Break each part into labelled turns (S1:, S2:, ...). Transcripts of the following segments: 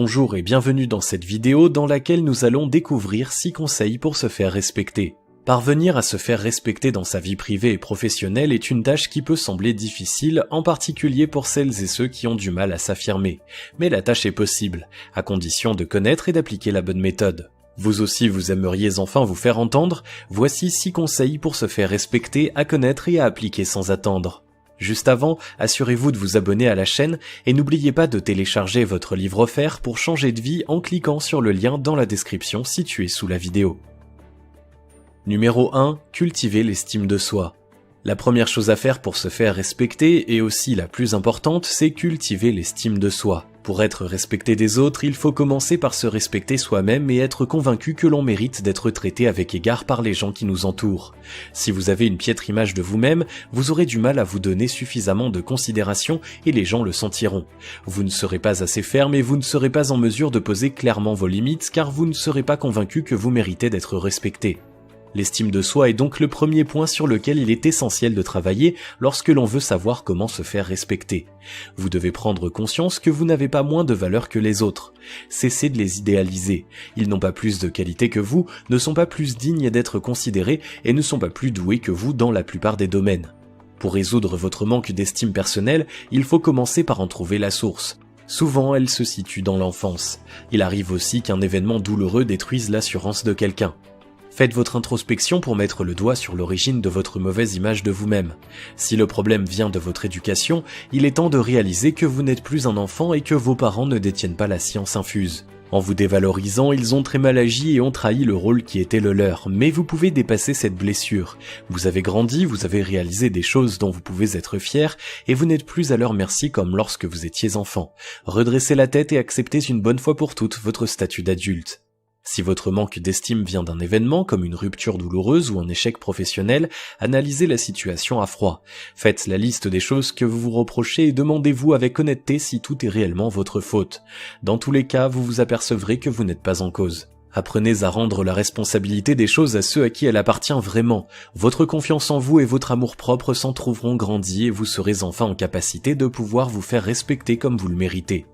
S1: Bonjour et bienvenue dans cette vidéo dans laquelle nous allons découvrir 6 conseils pour se faire respecter. Parvenir à se faire respecter dans sa vie privée et professionnelle est une tâche qui peut sembler difficile, en particulier pour celles et ceux qui ont du mal à s'affirmer. Mais la tâche est possible, à condition de connaître et d'appliquer la bonne méthode. Vous aussi vous aimeriez enfin vous faire entendre? Voici 6 conseils pour se faire respecter, à connaître et à appliquer sans attendre. Juste avant, assurez-vous de vous abonner à la chaîne et n'oubliez pas de télécharger votre livre offert pour changer de vie en cliquant sur le lien dans la description située sous la vidéo. Numéro 1. Cultiver l'estime de soi. La première chose à faire pour se faire respecter, et aussi la plus importante, c'est cultiver l'estime de soi. Pour être respecté des autres, il faut commencer par se respecter soi-même et être convaincu que l'on mérite d'être traité avec égard par les gens qui nous entourent. Si vous avez une piètre image de vous-même, vous aurez du mal à vous donner suffisamment de considération et les gens le sentiront. Vous ne serez pas assez ferme et vous ne serez pas en mesure de poser clairement vos limites car vous ne serez pas convaincu que vous méritez d'être respecté. L'estime de soi est donc le premier point sur lequel il est essentiel de travailler lorsque l'on veut savoir comment se faire respecter. Vous devez prendre conscience que vous n'avez pas moins de valeur que les autres. Cessez de les idéaliser. Ils n'ont pas plus de qualité que vous, ne sont pas plus dignes d'être considérés et ne sont pas plus doués que vous dans la plupart des domaines. Pour résoudre votre manque d'estime personnelle, il faut commencer par en trouver la source. Souvent, elle se situe dans l'enfance. Il arrive aussi qu'un événement douloureux détruise l'assurance de quelqu'un. Faites votre introspection pour mettre le doigt sur l'origine de votre mauvaise image de vous-même. Si le problème vient de votre éducation, il est temps de réaliser que vous n'êtes plus un enfant et que vos parents ne détiennent pas la science infuse. En vous dévalorisant, ils ont très mal agi et ont trahi le rôle qui était le leur, mais vous pouvez dépasser cette blessure. Vous avez grandi, vous avez réalisé des choses dont vous pouvez être fier, et vous n'êtes plus à leur merci comme lorsque vous étiez enfant. Redressez la tête et acceptez une bonne fois pour toutes votre statut d'adulte. Si votre manque d'estime vient d'un événement comme une rupture douloureuse ou un échec professionnel, analysez la situation à froid. Faites la liste des choses que vous vous reprochez et demandez-vous avec honnêteté si tout est réellement votre faute. Dans tous les cas, vous vous apercevrez que vous n'êtes pas en cause. Apprenez à rendre la responsabilité des choses à ceux à qui elle appartient vraiment. Votre confiance en vous et votre amour-propre s'en trouveront grandis et vous serez enfin en capacité de pouvoir vous faire respecter comme vous le méritez.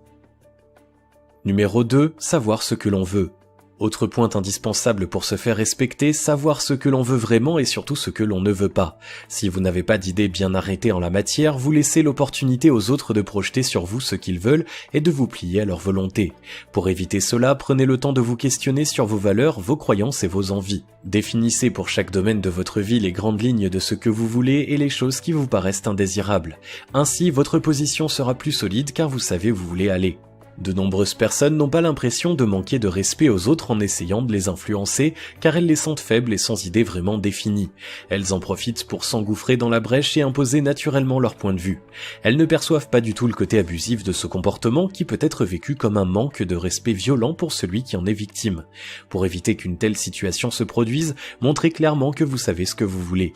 S1: Numéro 2. Savoir ce que l'on veut. Autre point indispensable pour se faire respecter, savoir ce que l'on veut vraiment et surtout ce que l'on ne veut pas. Si vous n'avez pas d'idée bien arrêtée en la matière, vous laissez l'opportunité aux autres de projeter sur vous ce qu'ils veulent et de vous plier à leur volonté. Pour éviter cela, prenez le temps de vous questionner sur vos valeurs, vos croyances et vos envies. Définissez pour chaque domaine de votre vie les grandes lignes de ce que vous voulez et les choses qui vous paraissent indésirables. Ainsi, votre position sera plus solide car vous savez où vous voulez aller. De nombreuses personnes n'ont pas l'impression de manquer de respect aux autres en essayant de les influencer, car elles les sentent faibles et sans idée vraiment définie. Elles en profitent pour s'engouffrer dans la brèche et imposer naturellement leur point de vue. Elles ne perçoivent pas du tout le côté abusif de ce comportement qui peut être vécu comme un manque de respect violent pour celui qui en est victime. Pour éviter qu'une telle situation se produise, montrez clairement que vous savez ce que vous voulez.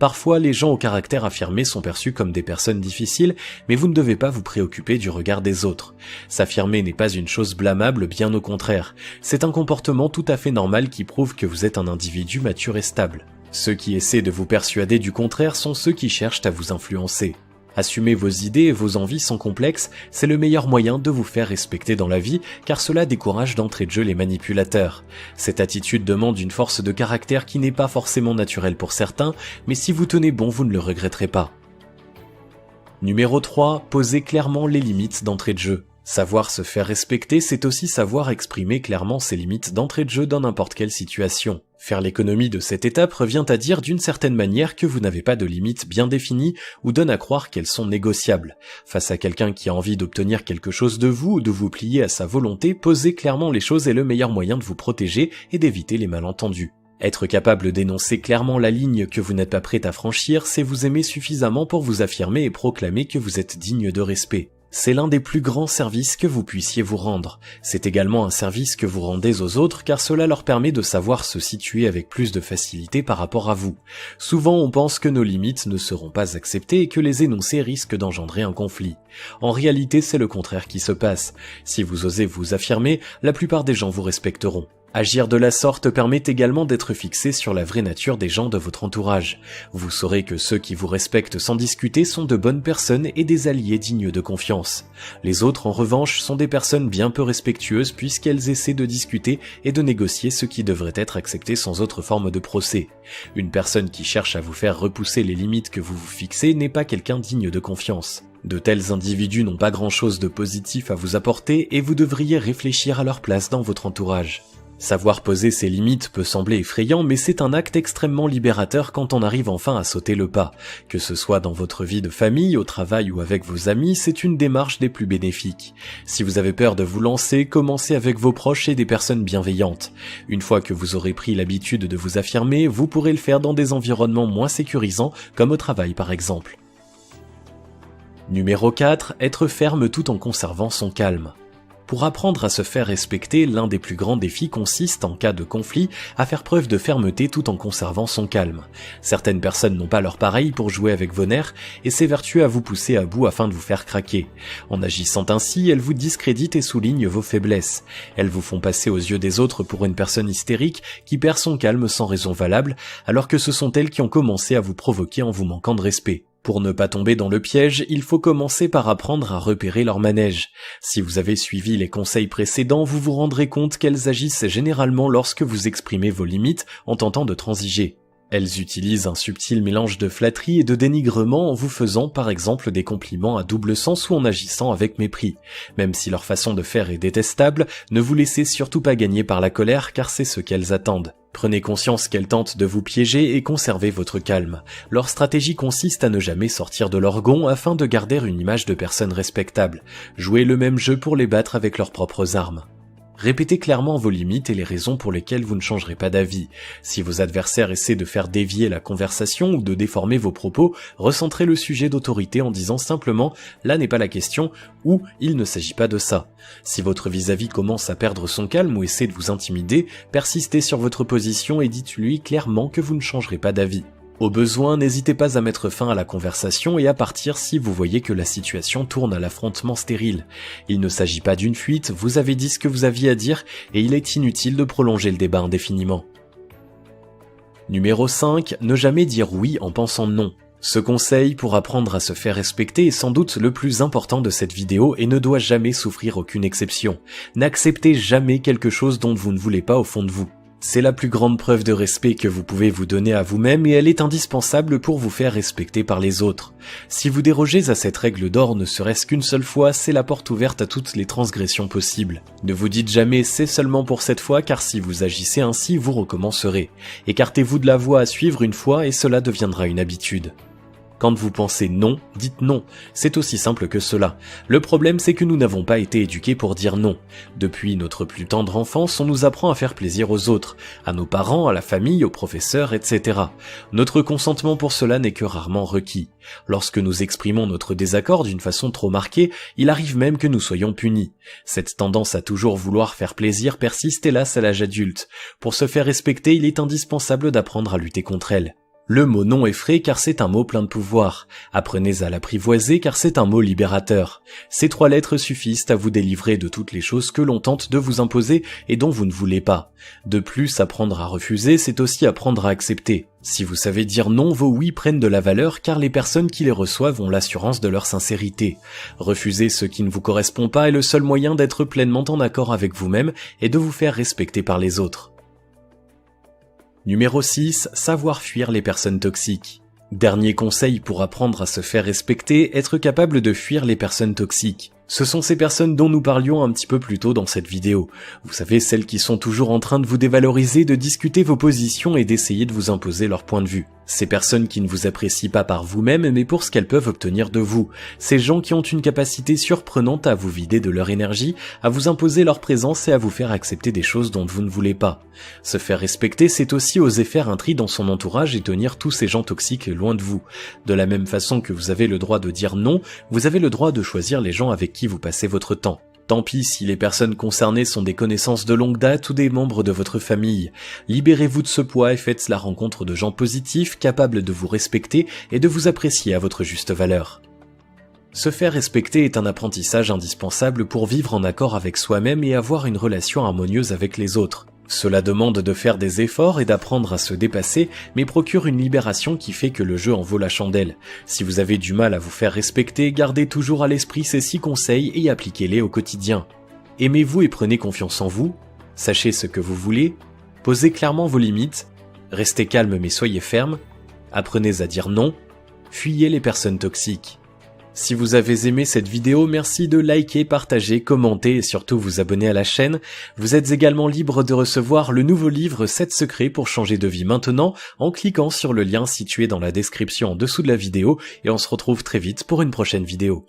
S1: Parfois, les gens au caractère affirmé sont perçus comme des personnes difficiles, mais vous ne devez pas vous préoccuper du regard des autres. S'affirmer n'est pas une chose blâmable, bien au contraire. C'est un comportement tout à fait normal qui prouve que vous êtes un individu mature et stable. Ceux qui essaient de vous persuader du contraire sont ceux qui cherchent à vous influencer. Assumer vos idées et vos envies sans complexe, c'est le meilleur moyen de vous faire respecter dans la vie, car cela décourage d'entrée de jeu les manipulateurs. Cette attitude demande une force de caractère qui n'est pas forcément naturelle pour certains, mais si vous tenez bon, vous ne le regretterez pas. Numéro 3. Posez clairement les limites d'entrée de jeu. Savoir se faire respecter, c'est aussi savoir exprimer clairement ses limites d'entrée de jeu dans n'importe quelle situation. Faire l'économie de cette étape revient à dire d'une certaine manière que vous n'avez pas de limites bien définies ou donne à croire qu'elles sont négociables. Face à quelqu'un qui a envie d'obtenir quelque chose de vous ou de vous plier à sa volonté, poser clairement les choses est le meilleur moyen de vous protéger et d'éviter les malentendus. Être capable d'énoncer clairement la ligne que vous n'êtes pas prêt à franchir, c'est vous aimer suffisamment pour vous affirmer et proclamer que vous êtes digne de respect. C'est l'un des plus grands services que vous puissiez vous rendre. C'est également un service que vous rendez aux autres car cela leur permet de savoir se situer avec plus de facilité par rapport à vous. Souvent on pense que nos limites ne seront pas acceptées et que les énoncer risquent d'engendrer un conflit. En réalité, c'est le contraire qui se passe. Si vous osez vous affirmer, la plupart des gens vous respecteront. Agir de la sorte permet également d'être fixé sur la vraie nature des gens de votre entourage. Vous saurez que ceux qui vous respectent sans discuter sont de bonnes personnes et des alliés dignes de confiance. Les autres, en revanche, sont des personnes bien peu respectueuses puisqu'elles essaient de discuter et de négocier ce qui devrait être accepté sans autre forme de procès. Une personne qui cherche à vous faire repousser les limites que vous vous fixez n'est pas quelqu'un digne de confiance. De tels individus n'ont pas grand-chose de positif à vous apporter et vous devriez réfléchir à leur place dans votre entourage. Savoir poser ses limites peut sembler effrayant, mais c'est un acte extrêmement libérateur quand on arrive enfin à sauter le pas. Que ce soit dans votre vie de famille, au travail ou avec vos amis, c'est une démarche des plus bénéfiques. Si vous avez peur de vous lancer, commencez avec vos proches et des personnes bienveillantes. Une fois que vous aurez pris l'habitude de vous affirmer, vous pourrez le faire dans des environnements moins sécurisants, comme au travail par exemple. Numéro 4. Être ferme tout en conservant son calme. Pour apprendre à se faire respecter, l'un des plus grands défis consiste, en cas de conflit, à faire preuve de fermeté tout en conservant son calme. Certaines personnes n'ont pas leur pareil pour jouer avec vos nerfs et s'évertuent à vous pousser à bout afin de vous faire craquer. En agissant ainsi, elles vous discréditent et soulignent vos faiblesses. Elles vous font passer aux yeux des autres pour une personne hystérique qui perd son calme sans raison valable, alors que ce sont elles qui ont commencé à vous provoquer en vous manquant de respect. Pour ne pas tomber dans le piège, il faut commencer par apprendre à repérer leur manège. Si vous avez suivi les conseils précédents, vous vous rendrez compte qu'elles agissent généralement lorsque vous exprimez vos limites en tentant de transiger. Elles utilisent un subtil mélange de flatterie et de dénigrement en vous faisant par exemple des compliments à double sens ou en agissant avec mépris. Même si leur façon de faire est détestable, ne vous laissez surtout pas gagner par la colère car c'est ce qu'elles attendent. Prenez conscience qu'elles tentent de vous piéger et conservez votre calme. Leur stratégie consiste à ne jamais sortir de leur gond afin de garder une image de personne respectable. Jouez le même jeu pour les battre avec leurs propres armes. Répétez clairement vos limites et les raisons pour lesquelles vous ne changerez pas d'avis. Si vos adversaires essaient de faire dévier la conversation ou de déformer vos propos, recentrez le sujet d'autorité en disant simplement « là n'est pas la question » ou « il ne s'agit pas de ça ». Si votre vis-à-vis commence à perdre son calme ou essaie de vous intimider, persistez sur votre position et dites-lui clairement que vous ne changerez pas d'avis. Au besoin, n'hésitez pas à mettre fin à la conversation et à partir si vous voyez que la situation tourne à l'affrontement stérile. Il ne s'agit pas d'une fuite, vous avez dit ce que vous aviez à dire et il est inutile de prolonger le débat indéfiniment. Numéro 5. Ne jamais dire oui en pensant non. Ce conseil pour apprendre à se faire respecter est sans doute le plus important de cette vidéo et ne doit jamais souffrir aucune exception. N'acceptez jamais quelque chose dont vous ne voulez pas au fond de vous. C'est la plus grande preuve de respect que vous pouvez vous donner à vous-même et elle est indispensable pour vous faire respecter par les autres. Si vous dérogez à cette règle d'or ne serait-ce qu'une seule fois, c'est la porte ouverte à toutes les transgressions possibles. Ne vous dites jamais c'est seulement pour cette fois car si vous agissez ainsi, vous recommencerez. Écartez-vous de la voie à suivre une fois et cela deviendra une habitude. Quand vous pensez non, dites non. C'est aussi simple que cela. Le problème, c'est que nous n'avons pas été éduqués pour dire non. Depuis notre plus tendre enfance, on nous apprend à faire plaisir aux autres, à nos parents, à la famille, aux professeurs, etc. Notre consentement pour cela n'est que rarement requis. Lorsque nous exprimons notre désaccord d'une façon trop marquée, il arrive même que nous soyons punis. Cette tendance à toujours vouloir faire plaisir persiste hélas à l'âge adulte. Pour se faire respecter, il est indispensable d'apprendre à lutter contre elle. Le mot non effraie car c'est un mot plein de pouvoir. Apprenez à l'apprivoiser car c'est un mot libérateur. Ces 3 lettres suffisent à vous délivrer de toutes les choses que l'on tente de vous imposer et dont vous ne voulez pas. De plus, apprendre à refuser, c'est aussi apprendre à accepter. Si vous savez dire non, vos oui prennent de la valeur car les personnes qui les reçoivent ont l'assurance de leur sincérité. Refuser ce qui ne vous correspond pas est le seul moyen d'être pleinement en accord avec vous-même et de vous faire respecter par les autres. Numéro 6. Savoir fuir les personnes toxiques. Dernier conseil pour apprendre à se faire respecter, être capable de fuir les personnes toxiques. Ce sont ces personnes dont nous parlions un petit peu plus tôt dans cette vidéo. Vous savez, celles qui sont toujours en train de vous dévaloriser, de discuter vos positions et d'essayer de vous imposer leur point de vue. Ces personnes qui ne vous apprécient pas par vous-même, mais pour ce qu'elles peuvent obtenir de vous. Ces gens qui ont une capacité surprenante à vous vider de leur énergie, à vous imposer leur présence et à vous faire accepter des choses dont vous ne voulez pas. Se faire respecter, c'est aussi oser faire un tri dans son entourage et tenir tous ces gens toxiques loin de vous. De la même façon que vous avez le droit de dire non, vous avez le droit de choisir les gens avec qui vous passez votre temps. Tant pis si les personnes concernées sont des connaissances de longue date ou des membres de votre famille. Libérez-vous de ce poids et faites la rencontre de gens positifs, capables de vous respecter et de vous apprécier à votre juste valeur. Se faire respecter est un apprentissage indispensable pour vivre en accord avec soi-même et avoir une relation harmonieuse avec les autres. Cela demande de faire des efforts et d'apprendre à se dépasser, mais procure une libération qui fait que le jeu en vaut la chandelle. Si vous avez du mal à vous faire respecter, gardez toujours à l'esprit ces 6 conseils et appliquez-les au quotidien. Aimez-vous et prenez confiance en vous, sachez ce que vous voulez, posez clairement vos limites, restez calme mais soyez ferme, apprenez à dire non, fuyez les personnes toxiques. Si vous avez aimé cette vidéo, merci de liker, partager, commenter et surtout vous abonner à la chaîne. Vous êtes également libre de recevoir le nouveau livre 7 secrets pour changer de vie maintenant en cliquant sur le lien situé dans la description en dessous de la vidéo et on se retrouve très vite pour une prochaine vidéo.